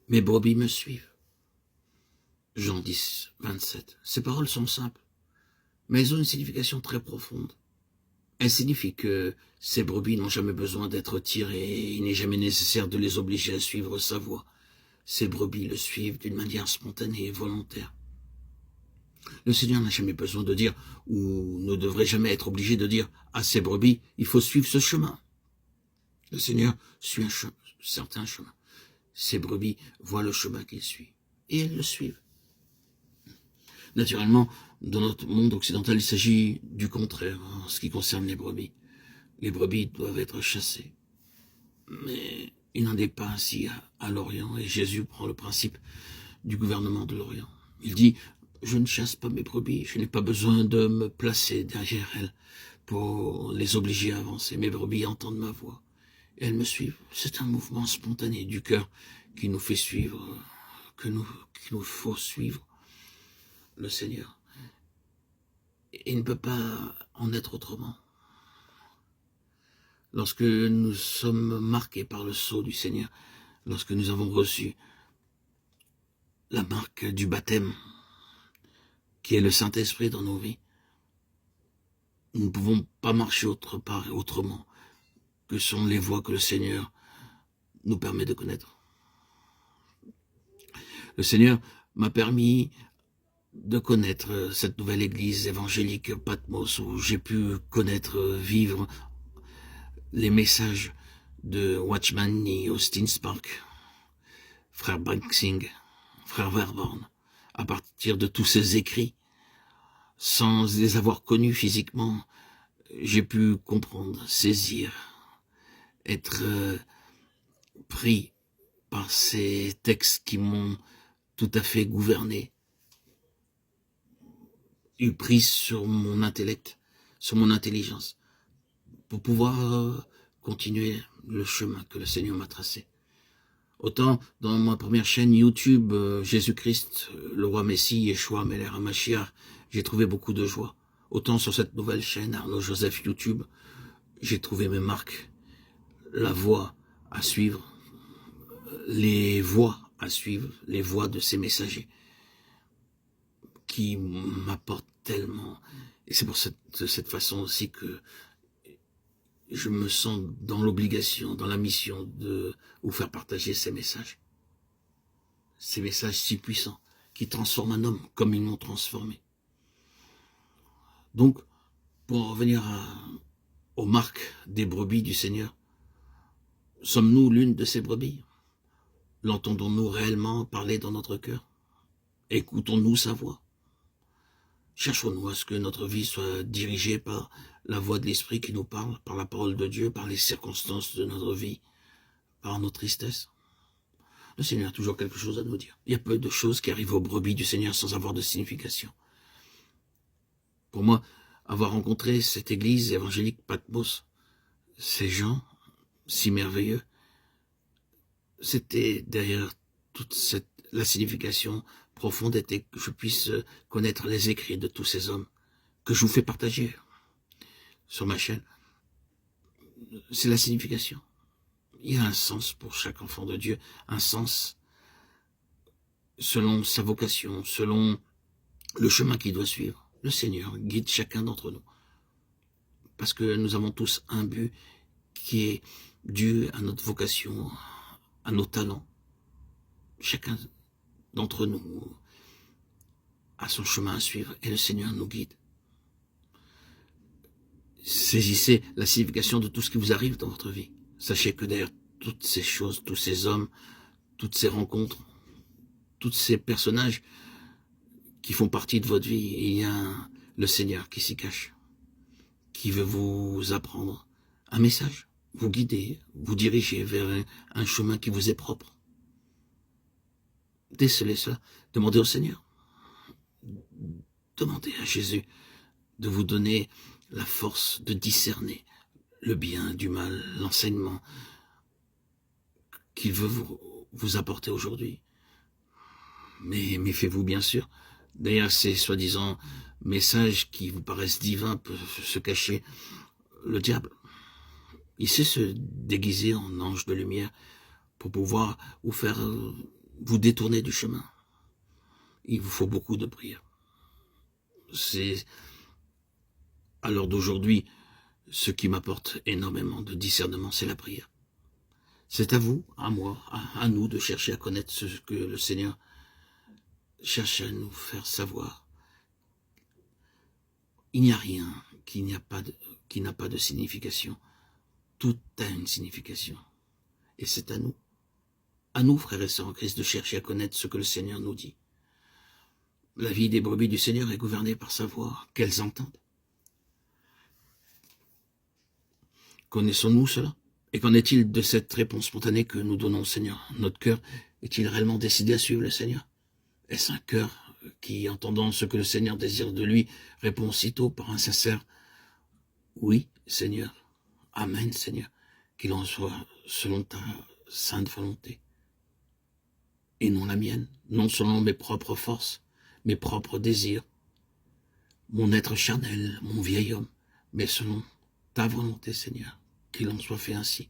Mes brebis me suivent. Jean 10, 27. Ces paroles sont simples, mais elles ont une signification très profonde. Elles signifient que ces brebis n'ont jamais besoin d'être tirées et il n'est jamais nécessaire de les obliger à suivre sa voie. Ces brebis le suivent d'une manière spontanée et volontaire. Le Seigneur n'a jamais besoin de dire, ou ne devrait jamais être obligé de dire à ses brebis, il faut suivre ce chemin. Le Seigneur suit un certain chemin. Ses brebis voient le chemin qu'il suit, et elles le suivent. Naturellement, dans notre monde occidental, il s'agit du contraire en ce qui concerne les brebis. Les brebis doivent être chassées. Mais il n'en est pas ainsi à l'Orient, et Jésus prend le principe du gouvernement de l'Orient. Il dit, je ne chasse pas mes brebis, je n'ai pas besoin de me placer derrière elles pour les obliger à avancer. Mes brebis entendent ma voix, et elles me suivent. C'est un mouvement spontané du cœur qui nous fait suivre, qu'il nous faut suivre le Seigneur. Il ne peut pas en être autrement. Lorsque nous sommes marqués par le sceau du Seigneur, lorsque nous avons reçu la marque du baptême, qui est le Saint-Esprit dans nos vies, nous ne pouvons pas marcher autrement que sont les voies que le Seigneur nous permet de connaître. Le Seigneur m'a permis de connaître cette nouvelle église évangélique Patmos, où j'ai pu connaître, vivre les messages de Watchman Nee, Austin Spark, frère Banksing, frère Verborn, à partir de tous ces écrits. Sans les avoir connus physiquement, j'ai pu comprendre, saisir, être pris par ces textes qui m'ont tout à fait gouverné, eu prise sur mon intellect, sur mon intelligence, pour pouvoir continuer le chemin que le Seigneur m'a tracé. Autant dans ma première chaîne YouTube, Jésus-Christ, le roi Messie, Yeshua, Melech HaMashiach, j'ai trouvé beaucoup de joie. Autant sur cette nouvelle chaîne, Arnaud Joseph YouTube, j'ai trouvé mes marques, la voie à suivre, les voies à suivre, les voies de ces messagers, qui m'apportent tellement. Et c'est de cette façon aussi que je me sens dans l'obligation, dans la mission de vous faire partager ces messages si puissants, qui transforment un homme comme ils m'ont transformé. Donc, pour en revenir aux marques des brebis du Seigneur, sommes-nous l'une de ces brebis? L'entendons-nous réellement parler dans notre cœur? Écoutons-nous sa voix? Cherchons-nous à ce que notre vie soit dirigée par la voix de l'Esprit qui nous parle, par la parole de Dieu, par les circonstances de notre vie, par nos tristesses? Le Seigneur a toujours quelque chose à nous dire. Il y a peu de choses qui arrivent aux brebis du Seigneur sans avoir de signification. Pour moi, avoir rencontré cette église évangélique Patmos, ces gens si merveilleux, c'était derrière toute la signification profonde était que je puisse connaître les écrits de tous ces hommes que je vous fais partager sur ma chaîne. C'est la signification. Il y a un sens pour chaque enfant de Dieu, un sens selon sa vocation, selon le chemin qu'il doit suivre. Le Seigneur guide chacun d'entre nous. Parce que nous avons tous un but qui est dû à notre vocation, à nos talents. Chacun d'entre nous a son chemin à suivre et le Seigneur nous guide. Saisissez la signification de tout ce qui vous arrive dans votre vie. Sachez que derrière toutes ces choses, tous ces hommes, toutes ces rencontres, tous ces personnages qui font partie de votre vie, il y a le Seigneur qui s'y cache, qui veut vous apprendre un message, vous guider, vous diriger vers un chemin qui vous est propre. Décelez cela, demandez au Seigneur. Demandez à Jésus de vous donner la force de discerner le bien du mal, l'enseignement qu'il veut vous apporter aujourd'hui. Mais méfiez-vous bien sûr. Derrière ces soi-disant messages qui vous paraissent divins peut se cacher le diable. Il sait se déguiser en ange de lumière pour pouvoir vous faire vous détournez du chemin. Il vous faut beaucoup de prière. C'est, à l'heure d'aujourd'hui, ce qui m'apporte énormément de discernement, c'est la prière. C'est à vous, à moi, à nous de chercher à connaître ce que le Seigneur cherche à nous faire savoir. Il n'y a rien qui n'a pas de signification. Tout a une signification. Et c'est à nous, frères et sœurs en Christ, de chercher à connaître ce que le Seigneur nous dit. La vie des brebis du Seigneur est gouvernée par sa voix, qu'elles entendent. Connaissons-nous cela? Et qu'en est-il de cette réponse spontanée que nous donnons au Seigneur? Notre cœur est-il réellement décidé à suivre le Seigneur? Est-ce un cœur qui, entendant ce que le Seigneur désire de lui, répond aussitôt par un sincère « Oui, Seigneur, Amen, Seigneur, qu'il en soit selon ta sainte volonté, et non la mienne, non selon mes propres forces, mes propres désirs, mon être charnel, mon vieil homme, mais selon ta volonté, Seigneur, qu'il en soit fait ainsi. »